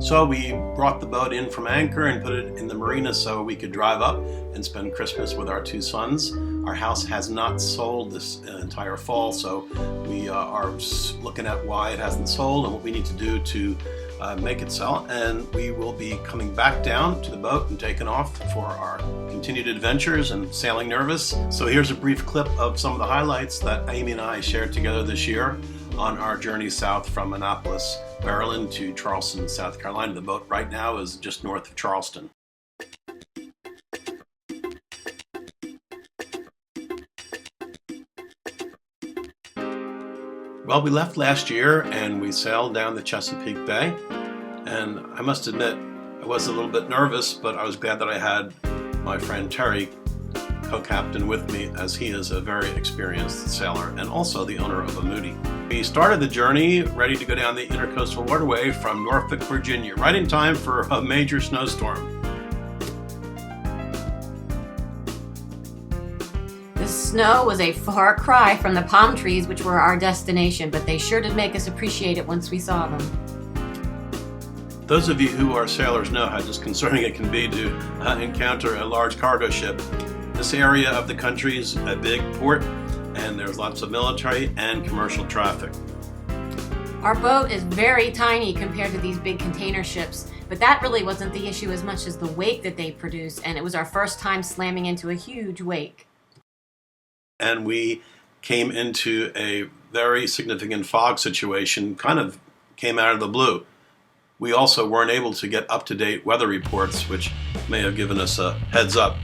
So we brought the boat in from anchor and put it in the marina so we could drive up and spend Christmas with our two sons. Our house has not sold this entire fall, so we are looking at why it hasn't sold and what we need to do to make it sell. And we will be coming back down to the boat and taking off for our continued adventures and sailing nervous. So here's a brief clip of some of the highlights that Amy and I shared together this year on our journey south from Annapolis, Maryland to Charleston, South Carolina. The boat right now is just north of Charleston. Well, we left last year and we sailed down the Chesapeake Bay, and I must admit I was a little bit nervous, but I was glad that I had my friend Terry co-captain with me, as he is a very experienced sailor and also the owner of a Moody. We started the journey ready to go down the Intercoastal Waterway from Norfolk, Virginia, right in time for a major snowstorm. The snow was a far cry from the palm trees, which were our destination, but they sure did make us appreciate it once we saw them. Those of you who are sailors know how disconcerting it can be to encounter a large cargo ship. This area of the country is a big port, and there's lots of military and commercial traffic. Our boat is very tiny compared to these big container ships, but that really wasn't the issue as much as the wake that they produce, and it was our first time slamming into a huge wake. And we came into a very significant fog situation, kind of came out of the blue. We also weren't able to get up-to-date weather reports, which may have given us a heads up.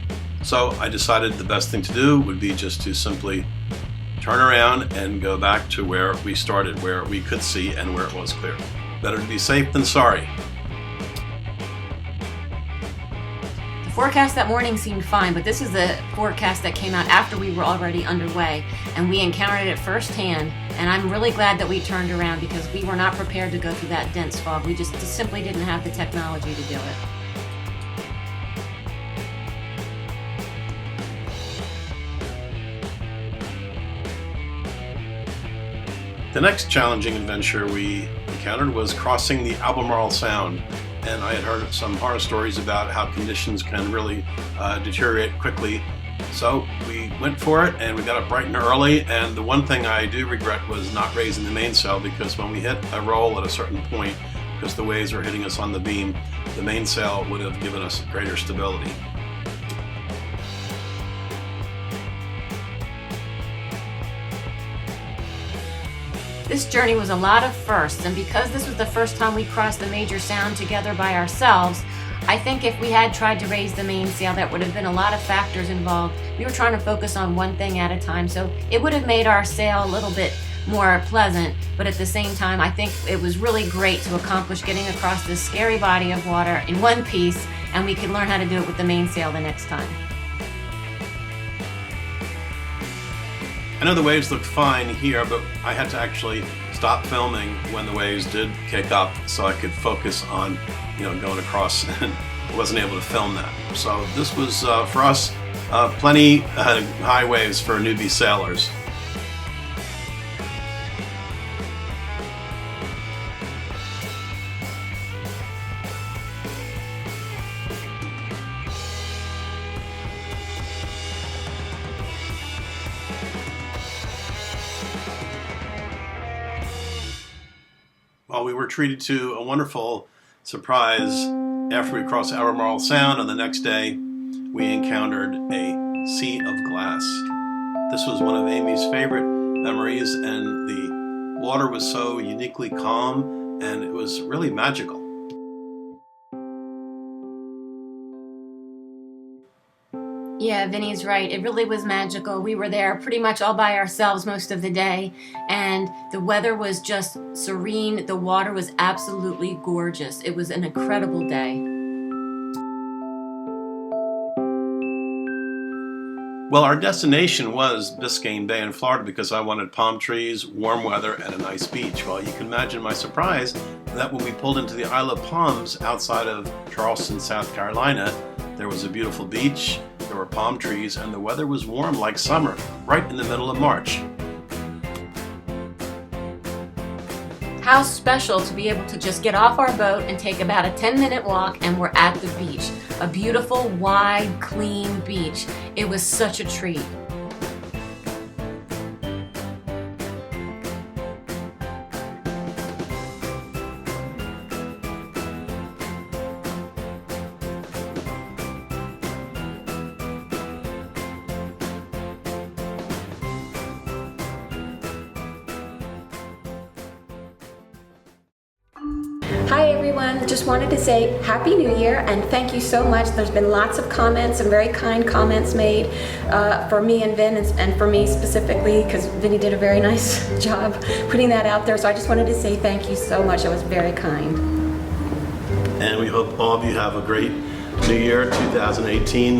So I decided the best thing to do would be just to simply turn around and go back to where we started, where we could see and where it was clear. Better to be safe than sorry. The forecast that morning seemed fine, but this is the forecast that came out after we were already underway, and we encountered it firsthand, and I'm really glad that we turned around because we were not prepared to go through that dense fog. We just simply didn't have the technology to do it. The next challenging adventure we encountered was crossing the Albemarle Sound, and I had heard some horror stories about how conditions can really deteriorate quickly. So we went for it, and we got up bright and early, and the one thing I do regret was not raising the mainsail, because when we hit a roll at a certain point, because the waves were hitting us on the beam, the mainsail would have given us greater stability. This journey was a lot of firsts, and because this was the first time we crossed the major sound together by ourselves, I think if we had tried to raise the mainsail, there would have been a lot of factors involved. We were trying to focus on one thing at a time, so it would have made our sail a little bit more pleasant, but at the same time, I think it was really great to accomplish getting across this scary body of water in one piece, and we could learn how to do it with the mainsail the next time. I know the waves looked fine here, but I had to actually stop filming when the waves did kick up so I could focus on, going across, and I wasn't able to film that. So this was, for us, plenty high waves for newbie sailors. Well, we were treated to a wonderful surprise after we crossed Albemarle Sound, and the next day we encountered a sea of glass. This was one of Amy's favorite memories, and the water was so uniquely calm, and it was really magical. Yeah, Vinny's right. It really was magical. We were there pretty much all by ourselves most of the day, and the weather was just serene. The water was absolutely gorgeous. It was an incredible day. Well, our destination was Biscayne Bay in Florida because I wanted palm trees, warm weather, and a nice beach. Well, you can imagine my surprise that when we pulled into the Isle of Palms outside of Charleston, South Carolina, there was a beautiful beach, there were palm trees, and the weather was warm like summer, right in the middle of March. How special to be able to just get off our boat and take about a 10-minute walk and we're at the beach. A beautiful, wide, clean beach. It was such a treat. Hi everyone, just wanted to say Happy New Year and thank you so much. There's been lots of comments and very kind comments made for me and Vin and for me specifically, because Vinny did a very nice job putting that out there. So I just wanted to say thank you so much. It was very kind. And we hope all of you have a great New Year 2018.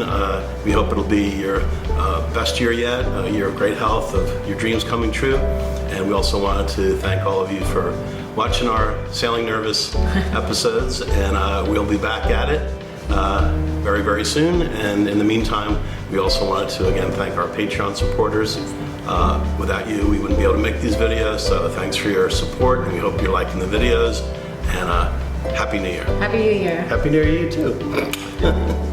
We hope it'll be your best year yet, a year of great health, of your dreams coming true. And we also wanted to thank all of you for watching our Sailing Nervous episodes, and we'll be back at it very, very soon. And in the meantime, we also wanted to again thank our Patreon supporters. Without you, we wouldn't be able to make these videos, so thanks for your support, and we hope you're liking the videos, and Happy New Year. Happy New Year. Happy New Year to you too.